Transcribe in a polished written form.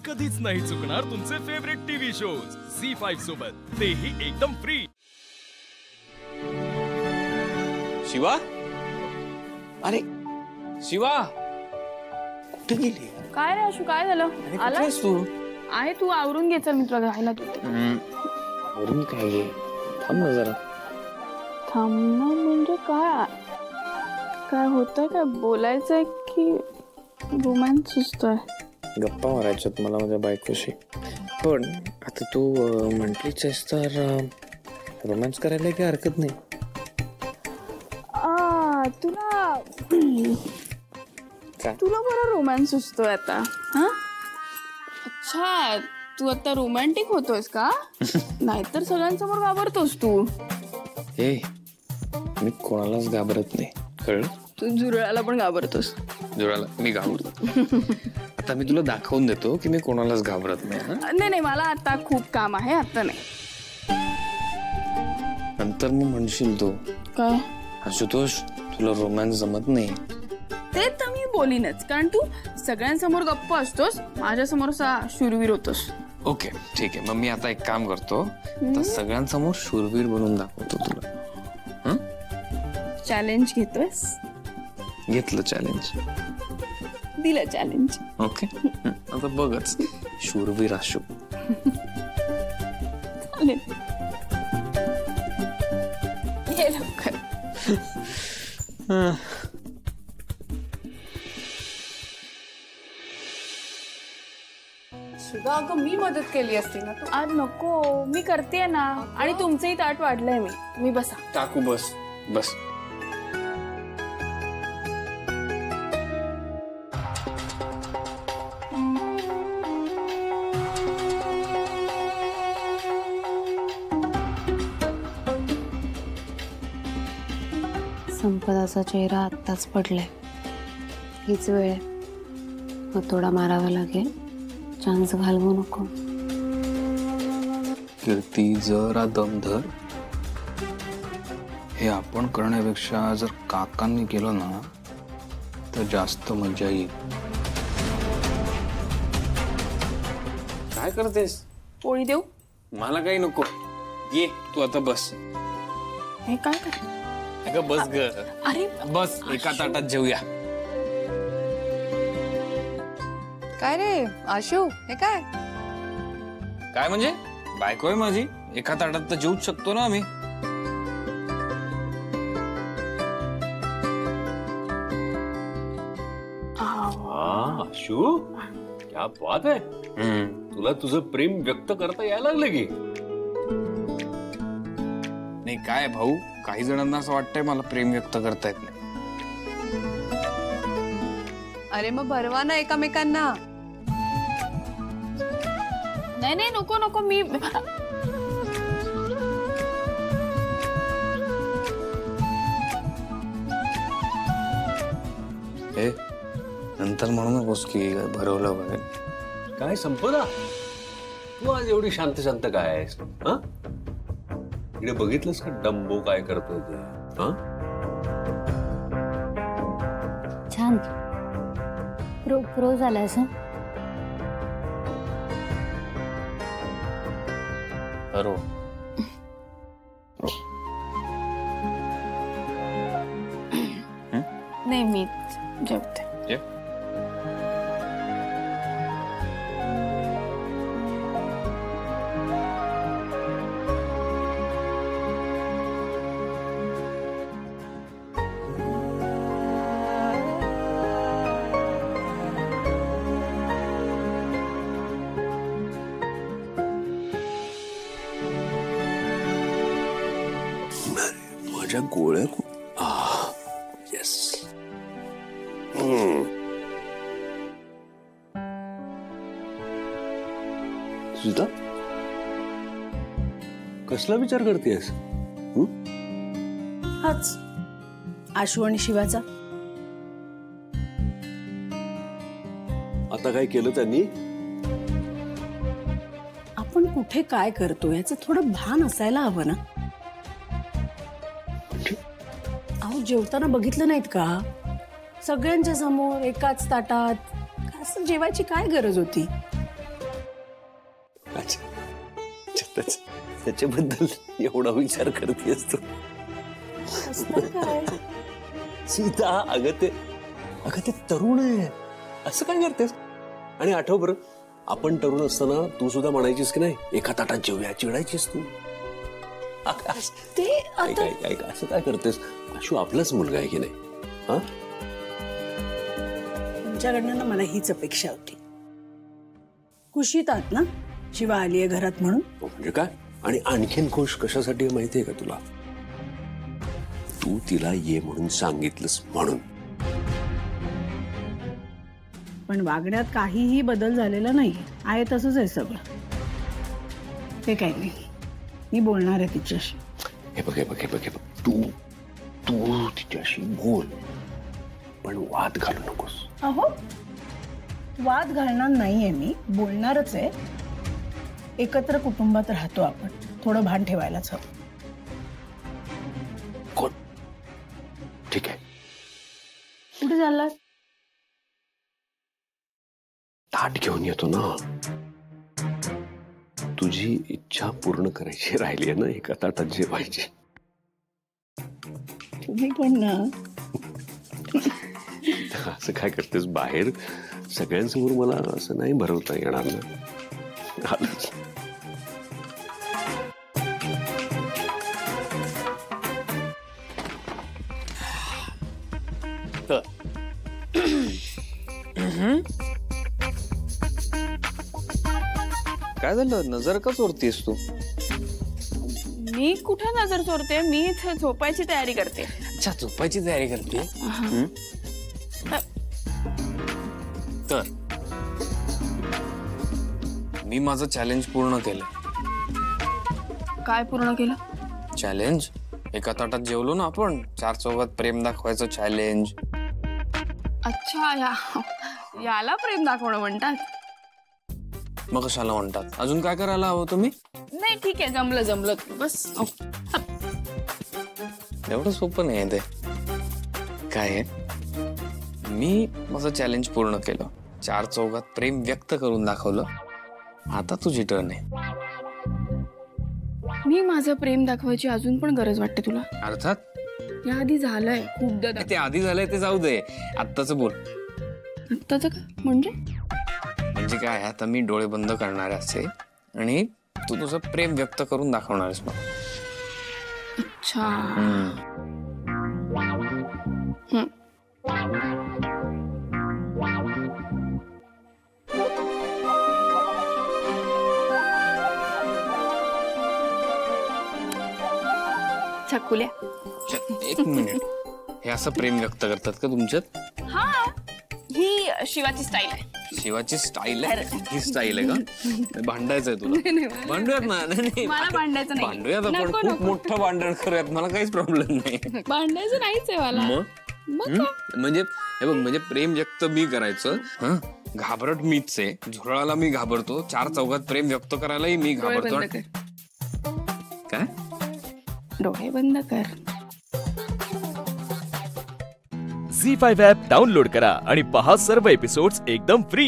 कधीच नाही चुकणार तुमचे फेवरेट टीव्ही शोज झी5 सोबत, तेही एकदम फ्री। शिवा, अरे शिवा, कुठे गेली? काय रे आशू, काय झालं? आलास तू? आहे, तू आवरून घे, चल मी तुला घ्यायला तू। आवरून काय गे? थांब ना जरा। थांबणं म्हणजे काय? काय होतंय? काय बोलायचंय की रोमॅन्स सुचतोय? गप्पा मारायच्यात मला माझ्या बायकोशी। पण आता तू म्हटलीच आहेस तर रोमॅन्स करायला काही हरकत नाही। तुला तुला बरं रोमॅन्स सुचतोय आता? हा, अच्छा, तू आता रोमॅन्टिक होतोयस का? नाहीतर सगळ्यांसमोर घाबरतोस तू। ए, मी कोणालाच घाबरत नाही, कळलं? तू जुरळाला पण घाबरतोस। जुरळाला मी घाबरतो। आता मी तुला दाखवून देतो की मी कोणालाच घाबरत नाही। नाही नाही, मला आता खूप काम आहे, आता नाही। नंतर मग म्हणशील तू काय? आशुतोष, तुला रोमॅन्स जमत नाही। ते तर मी बोलीनच, कारण तू सगळ्यांसमोर गप्प असतोस, माझ्यासमोर शूरवीर होतोस। ओके ठीक आहे, मग मी आता एक काम करतो, तर सगळ्यांसमोर शूरवीर बनवून दाखवतो तुला। चॅलेंज घेतोस? घेतलं चॅलेंज, दिलं चॅलेंज। ओके, आता बघच शूरवीर आशू। चालेल, ये लवकर। सुधा, अगं मी मदत केली असती ना। आज नको, मी करते ना, आणि तुमचंही ताट वाढलंय मी। तुम्ही बसा। टाकू, बस बस। संपदाचा चेहरा आत्ताच पडलाय, हीच वेळ आहे, मग थोडा मारावा लागेल, चान्स घालवू नको। कीर्ती, जरा दम धर। हे आपण करण्यापेक्षा जर काकांनी केलं ना तर जास्त मजा येईल। काय करतेस? पोळी देऊ? मला काही नको, ये तू आता बस। हे काय कर? अगं बस ग। अरे बस, एका ताटात जेवूया। काय रे आशू, हे काय? काय म्हणजे? बायको आहे माझी, एका ताटात तर जेवूच शकतो ना आम्ही। आशू, क्या बात है। तुला तुझं प्रेम व्यक्त करता यायला लागलं की? नाही काय भाऊ, काही जणांना असं वाटतंय मला प्रेम व्यक्त करता येत नाही। अरे मग भरवा ना एकामेकांना। नाही नाही, नको नको, मी हे नंतर म्हणू नकोस की भरवलं वगैरे। काय संपदा, तू आज एवढी शांत शांत काय आहेस? इकडे बघितलंस का डंबो काय करतोय ते? छान प्रो झालाय सर। बरो नाही, मी जेवते। माझ्या गोळ्या येस। सुधा, कसला विचार करतेस? हाच आशू आणि शिवाचा। आता काय केलं त्यांनी? आपण कुठे काय करतो याचं थोडं भान असायला हवं ना। अहो, जेवताना बघितलं नाहीत का? सगळ्यांच्या समोर एकाच ताटात असं जेवायची काय गरज होती? त्याच्याबद्दल एवढा विचार करते असतो सीता. अगं ते तरुण आहे, असं काय करतेस? आणि आठव बरं, आपण तरुण असताना तू सुद्धा म्हणायचीस की नाही एका ताटात जेवूया, चिडायचीस तू. असं काय करतेस? आशू आपलाच मुलगा आहे की नाही? हा, तुमच्याकडनं ना मला हीच अपेक्षा होती. खुशीत आहात ना शिवा आलीये घरात म्हणून? म्हणजे काय? आणि आणखीन खुश कशासाठी आहे माहितीये का तुला? तू तिला ये म्हणून सांगितलंस म्हणून. पण वागण्यात काहीही बदल झालेला नाही आहे, तसंच आहे सगळं. ते काही नाही, मी बोलणार आहे तिच्याशी. हे बघ तू तिच्याशी बोल, पण वाद घालू नकोस. अहो, वाद घालणार नाहीये मी, बोलणारच आहे. एकत्र कुटुंबात राहतो आपण, थोडं भान ठेवायलाच हवं. कोण? ठीक आहे. कुठे चाललात? ताट घेऊन येतो ना. तुझी इच्छा पूर्ण करायची राहिली आहे ना, एका ताटात जेवायची. तुम्ही पण ना. असं काय करतेस? बाहेर सगळ्यांसमोर मला असं नाही भरवता येणार ना. काय झालं? नजर का चोरतीस तू? मी कुठे नजर चोरते? मी इथे झोपायची तयारी करते. अच्छा, झोपायची तयारी करते. तर मी माझं चॅलेंज पूर्ण केलं. काय पूर्ण केलं? चॅलेंज? एका ताटात जेवलो ना आपण, 4 चौघात प्रेम दाखवायचं चॅलेंज. अच्छा, याला प्रेम दाखवणं म्हणतात? मग कशाला म्हणतात? अजून काय करायला हवं तुम्ही? नाही ठीक आहे, जमलं बस. एवढं सोपं नाही आहे ते. काय आहे, मी माझं चॅलेंज पूर्ण केलं, 4 चौघात प्रेम व्यक्त करून दाखवलं. आता तुझी टर्न आहे. मी माझं प्रेम दाखवायची अजून पण गरज वाटते तुला? अर्थात. याआधी झालंय खूपदा. ते आधी झालंय ते जाऊ दे, आत्ताच बोल. आत्ताच का? म्हणजे काय, आता मी डोळे बंद करणार असे आणि तू तुझं प्रेम व्यक्त करून दाखवणार आहेस मला. अच्छा. छकुल्या, एक मिनिट, हे असं प्रेम व्यक्त करतात का तुमच्यात? हा, ही शिवाची स्टाईल आहे. शिवाची स्टाईल आहे? ही स्टाईल आहे का? भांडायचंय तुला? भांडूयात ना. नाही, मला भांडायचं नाही. भांडूयात आपण, खूप मोठं भांडण करूयात, मला काहीच प्रॉब्लेम नाही. भांडायचं नाहीच आहे मला. म्हणजे हे बघ, म्हणजे प्रेम व्यक्त मी करायचं, घाबरट मीच आहे, झुरळाला मी घाबरतो, 4 चौघात प्रेम व्यक्त करायलाही मी घाबरतो. काय? डोळे बंद कर. झी5 ॲप डाउनलोड करा आणि पहा सर्व एपिसोड्स एकदम फ्री.